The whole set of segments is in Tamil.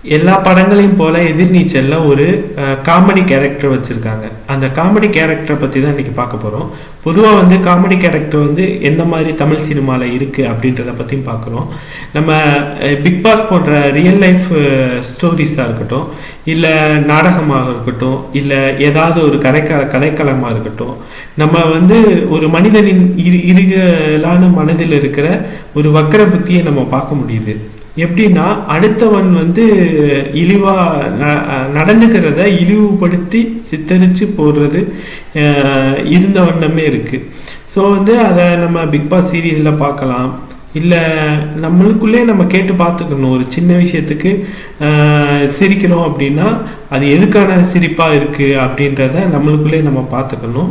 எல்லா படங்களையும் போல எதிர்நீச்சல்ல ஒரு காமெடி கேரக்டர் வச்சுருக்காங்க. அந்த காமெடி கேரக்டரை பற்றி தான் இன்றைக்கி பார்க்க போகிறோம். பொதுவாக வந்து காமெடி கேரக்டர் வந்து எந்த மாதிரி தமிழ் சினிமாவில் இருக்குது அப்படின்றத பற்றியும் பார்க்குறோம். நம்ம பிக் பாஸ் போன்ற ரியல் லைஃப் ஸ்டோரிஸாக இருக்கட்டும், இல்லை நாடகமாக இருக்கட்டும், இல்லை ஏதாவது ஒரு கதைக்களமாக இருக்கட்டும், நம்ம வந்து ஒரு மனிதனின் இருகலான மனதில் இருக்கிற ஒரு வக்கர புத்தியை நம்ம பார்க்க முடியுது. எப்படின்னா, அடுத்தவன் வந்து இழிவா நடந்துக்கிறத இழிவுபடுத்தி சித்தரித்து போடுறது இருந்த வண்ணமே இருக்கு. ஸோ வந்து அதை நம்ம பிக் பாஸ் சீரியலில் பார்க்கலாம். இல்லை நம்மளுக்குள்ளே நம்ம கேட்டு பார்த்துக்கணும். ஒரு சின்ன விஷயத்துக்கு சிரிக்கிறோம் அப்படின்னா அது எதுக்கான சிரிப்பாக இருக்குது அப்படின்றத நம்மளுக்குள்ளே நம்ம பார்த்துக்கணும்.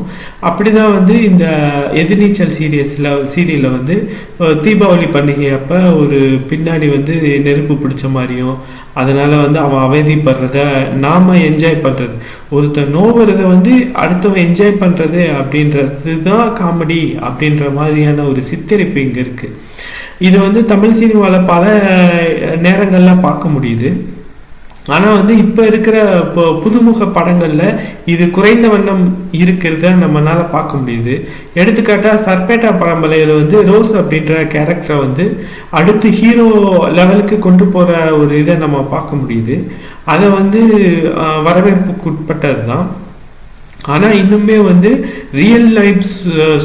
அப்படி தான் வந்து இந்த எதிர்நீச்சல் சீரியலில் வந்து தீபாவளி பண்டிகை அப்போ ஒரு பின்னாடி வந்து நெருப்பு பிடிச்ச மாதிரியும், அதனால் வந்து அவன் அவதிப்படுறத நாம் என்ஜாய் பண்ணுறது, ஒருத்தர் நோவுறதை வந்து அடுத்தவன் என்ஜாய் பண்ணுறது அப்படின்றது தான் காமெடி அப்படின்ற மாதிரியான ஒரு சித்தரிப்பு இங்கே இருக்குது. இது வந்து தமிழ் சினிமாவில் பல நேரங்களில் பார்க்க முடியுது. ஆனால் வந்து இப்போ இருக்கிற புதுமுக படங்களில் இது குறைந்த வண்ணம் இருக்கிறத நம்மளால் பார்க்க முடியுது. எடுத்துக்காட்டாக சர்பேட்டா படம்பலையில் வந்து ரோஸ் அப்படின்ற கேரக்டரை வந்து அடுத்து ஹீரோ லெவலுக்கு கொண்டு போகிற ஒரு இதை நம்ம பார்க்க முடியுது. அதை வந்து வரவேற்புக்கு உட்பட்டது தான். ஆனால் இன்னுமே வந்து ரியல் லைஃப்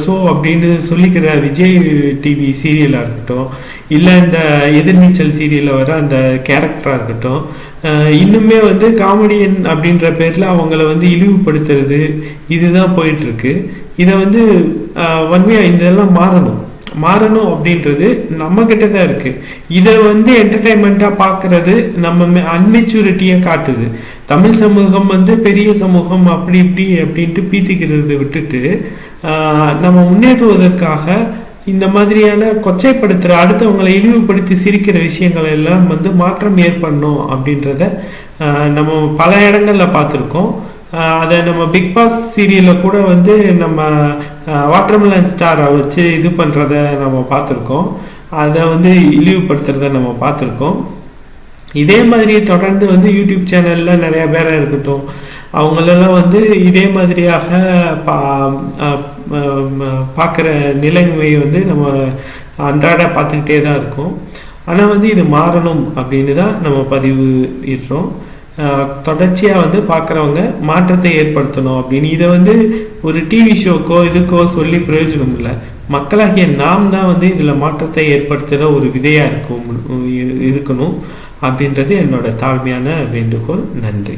ஷோ அப்படின்னு சொல்லிக்கிற விஜய் டிவி சீரியலாக இருக்கட்டும், இல்லை இந்த எதிர்நீச்சல் சீரியலில் வர அந்த கேரக்டராக இருக்கட்டும், இன்னுமே வந்து காமெடியன் அப்படின்ற பேரில் அவங்கள வந்து இழிவுபடுத்துறது இதுதான் போயிட்டுருக்கு. இதை வந்து வன்மையாக இதெல்லாம் மாறணும் அப்படின்றது நம்மக்கிட்ட தான் இருக்குது. இதை வந்து என்டர்டைன்மெண்ட்டாக பார்க்குறது நம்ம அன்மெச்சூரிட்டியை காட்டுது. தமிழ் சமூகம் வந்து பெரிய சமூகம் அப்படி இப்படி அப்படின்ட்டு பீத்திக்கிறது விட்டுட்டு நம்ம முன்னேற்றுவதற்காக இந்த மாதிரியான கொச்சைப்படுத்துகிற, அடுத்தவங்களை இழிவுபடுத்தி சிரிக்கிற விஷயங்கள் எல்லாம் வந்து மாற்றம் ஏற்படணும் அப்படின்றத நம்ம பல இடங்களில் பார்த்துருக்கோம். அதை நம்ம பிக் பாஸ் சீரியலில் கூட வந்து நம்ம வாட்டர்மெலன் ஸ்டாரை வச்சு இது பண்ணுறத நம்ம பார்த்துருக்கோம். அதை வந்து இழிவுபடுத்துறத நம்ம பார்த்துருக்கோம். இதே மாதிரி தொடர்ந்து வந்து யூடியூப் சேனலில் நிறையா பேராக இருக்கட்டும், அவங்களெல்லாம் வந்து இதே மாதிரியாக பார்க்குற நிலைமையை வந்து நம்ம அன்றாட பார்த்துக்கிட்டே தான் இருக்கோம். ஆனால் வந்து இது மாறணும் அப்படின்னு தான் நம்ம பதிவு இடுறோம். தொடர்ச்சியாக வந்து பார்க்குறவங்க மாற்றத்தை ஏற்படுத்தணும் அப்படின்னு. இதை வந்து ஒரு டிவி ஷோக்கோ இதுக்கோ சொல்லி பிரயோஜனம் இல்லை. மக்களாகிய நாம் தான் வந்து இதில் மாற்றத்தை ஏற்படுத்துகிற ஒரு விதையாக இருக்கணும் அப்படின்றது என்னோட தாழ்மையான வேண்டுகோள். நன்றி.